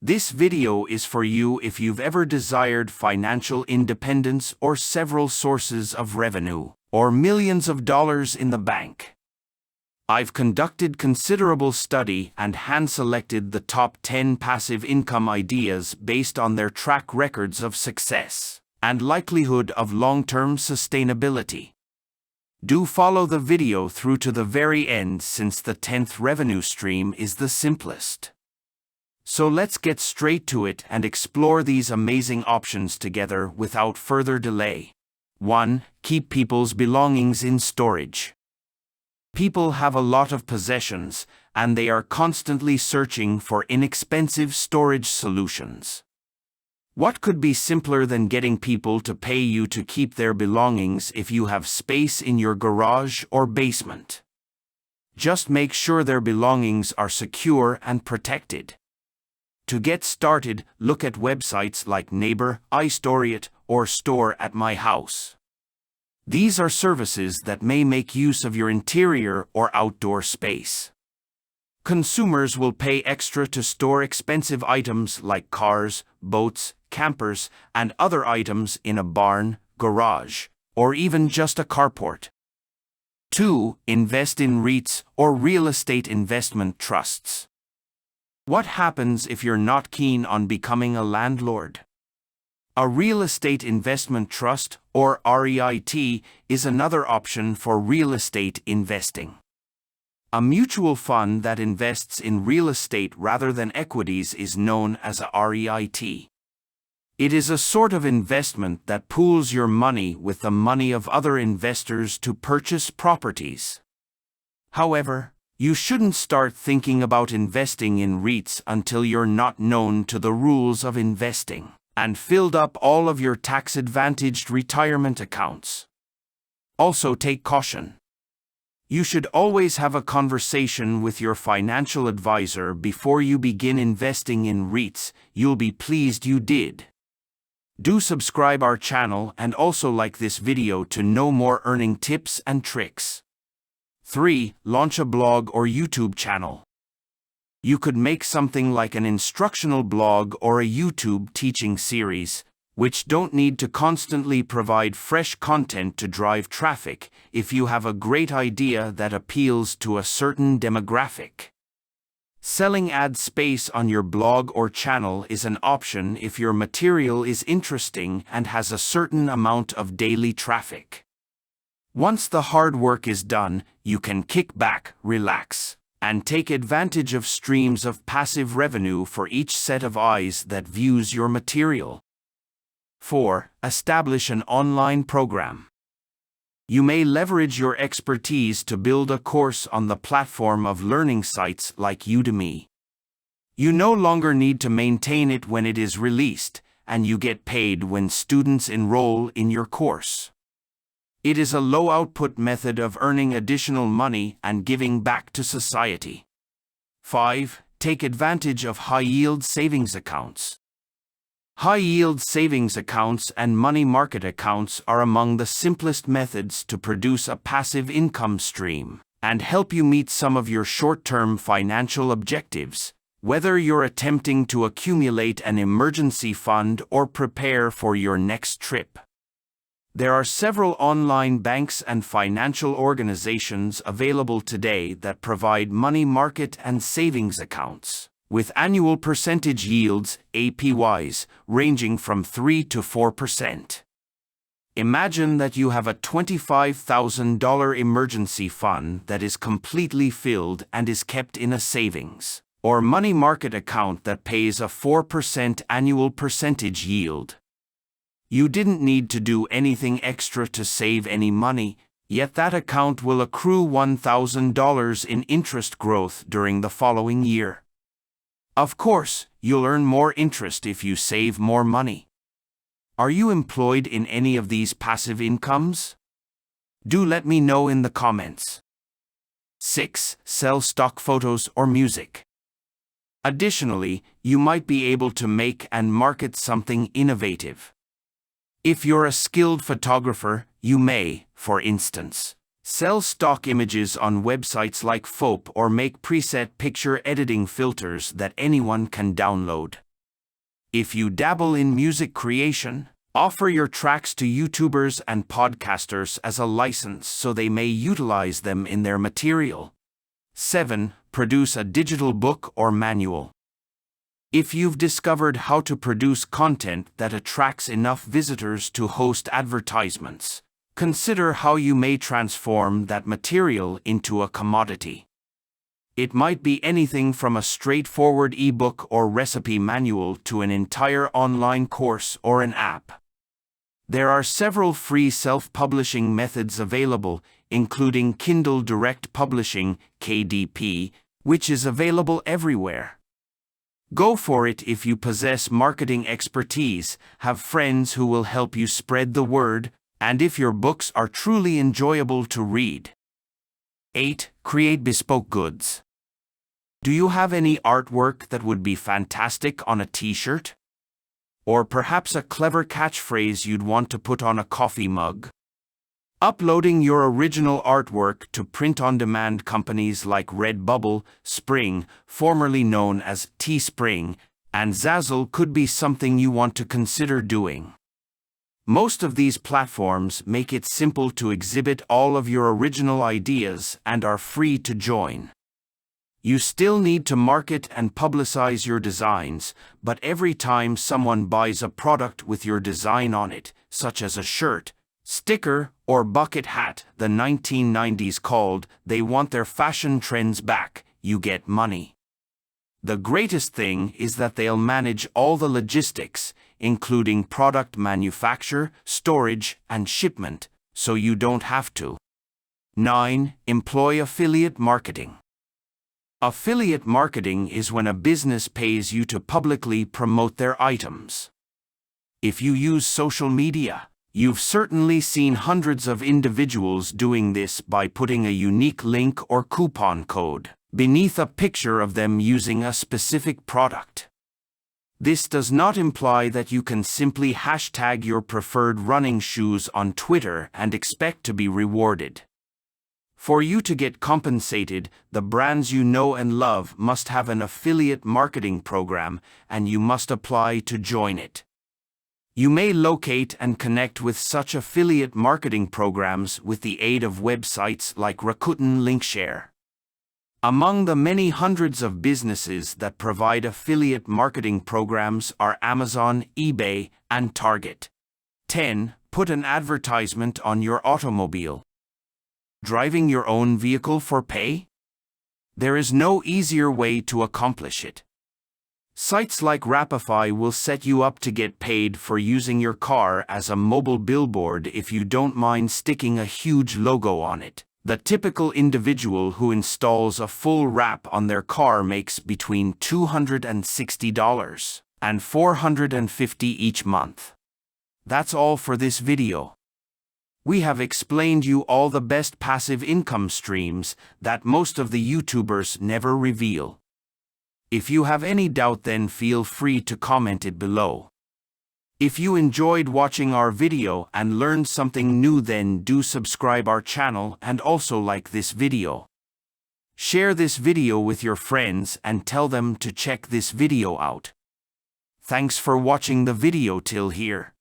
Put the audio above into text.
This video is for you if you've ever desired financial independence or several sources of revenue, or millions of dollars in the bank. I've conducted considerable study and hand-selected the top 10 passive income ideas based on their track records of success and likelihood of long-term sustainability. Do follow the video through to the very end since the 10th revenue stream is the simplest. So let's get straight to it and explore these amazing options together without further delay. 1. Keep people's belongings in storage. People have a lot of possessions, and they are constantly searching for inexpensive storage solutions. What could be simpler than getting people to pay you to keep their belongings if you have space in your garage or basement? Just make sure their belongings are secure and protected. To get started, look at websites like Neighbor, iStoreIt, or Store at My House. These are services that may make use of your interior or outdoor space. Consumers will pay extra to store expensive items like cars, boats, campers, and other items in a barn, garage, or even just a carport. 2. Invest in REITs or real estate investment trusts. What happens if you're not keen on becoming a landlord? A real estate investment trust, or REIT, is another option for real estate investing. A mutual fund that invests in real estate rather than equities is known as a REIT. It is a sort of investment that pools your money with the money of other investors to purchase properties. However, you shouldn't start thinking about investing in REITs until you're not known to the rules of investing and filled up all of your tax-advantaged retirement accounts. Also, take caution. You should always have a conversation with your financial advisor before you begin investing in REITs. You'll be pleased you did. Do subscribe our channel and also like this video to know more earning tips and tricks. 3. Launch a blog or YouTube channel. You could make something like an instructional blog or a YouTube teaching series, which don't need to constantly provide fresh content to drive traffic if you have a great idea that appeals to a certain demographic. Selling ad space on your blog or channel is an option if your material is interesting and has a certain amount of daily traffic. Once the hard work is done, you can kick back, relax, and take advantage of streams of passive revenue for each set of eyes that views your material. 4. Establish an online program. You may leverage your expertise to build a course on the platform of learning sites like Udemy. You no longer need to maintain it when it is released, and you get paid when students enroll in your course. It is a low-output method of earning additional money and giving back to society. 5. Take advantage of high-yield savings accounts. High-yield savings accounts and money market accounts are among the simplest methods to produce a passive income stream and help you meet some of your short-term financial objectives, whether you're attempting to accumulate an emergency fund or prepare for your next trip. There are several online banks and financial organizations available today that provide money market and savings accounts, with annual percentage yields, APYs, ranging from 3 to 4%. Imagine that you have a $25,000 emergency fund that is completely filled and is kept in a savings or money market account that pays a 4% annual percentage yield. You didn't need to do anything extra to save any money, yet that account will accrue $1,000 in interest growth during the following year. Of course, you'll earn more interest if you save more money. Are you employed in any of these passive incomes? Do let me know in the comments. 6. Sell stock photos or music. Additionally, you might be able to make and market something innovative. If you're a skilled photographer, you may, for instance, sell stock images on websites like Phillipines or make preset picture editing filters that anyone can download. If you dabble in music creation, offer your tracks to YouTubers and podcasters as a license so they may utilize them in their material. 7. Produce a digital book or manual. If you've discovered how to produce content that attracts enough visitors to host advertisements, consider how you may transform that material into a commodity. It might be anything from a straightforward ebook or recipe manual to an entire online course or an app. There are several free self-publishing methods available, including Kindle Direct Publishing, KDP, which is available everywhere. Go for it if you possess marketing expertise, have friends who will help you spread the word, and if your books are truly enjoyable to read. 8. Create bespoke goods. Do you have any artwork that would be fantastic on a t-shirt? Or perhaps a clever catchphrase you'd want to put on a coffee mug? Uploading your original artwork to print-on-demand companies like Redbubble, Spring, formerly known as Teespring, and Zazzle could be something you want to consider doing. Most of these platforms make it simple to exhibit all of your original ideas and are free to join. You still need to market and publicize your designs, but every time someone buys a product with your design on it, such as a shirt, sticker, or bucket hat the 1990s called, they want their fashion trends back, you get money. The greatest thing is that they'll manage all the logistics, including product manufacture, storage, and shipment, so you don't have to. 9. Employ affiliate marketing. Affiliate marketing is when a business pays you to publicly promote their items. If you use social media, you've certainly seen hundreds of individuals doing this by putting a unique link or coupon code beneath a picture of them using a specific product. This does not imply that you can simply hashtag your preferred running shoes on Twitter and expect to be rewarded. For you to get compensated, the brands you know and love must have an affiliate marketing program, and you must apply to join it. You may locate and connect with such affiliate marketing programs with the aid of websites like Rakuten Linkshare. Among the many hundreds of businesses that provide affiliate marketing programs are Amazon, eBay, and Target. 10. Put an advertisement on your automobile. Driving your own vehicle for pay? There is no easier way to accomplish it. Sites like Rapify will set you up to get paid for using your car as a mobile billboard if you don't mind sticking a huge logo on it. The typical individual who installs a full wrap on their car makes between $260 and $450 each month. That's all for this video. We have explained you all the best passive income streams that most of the YouTubers never reveal. If you have any doubt, then feel free to comment it below. If you enjoyed watching our video and learned something new, then do subscribe our channel and also like this video. Share this video with your friends and tell them to check this video out. Thanks for watching the video till here.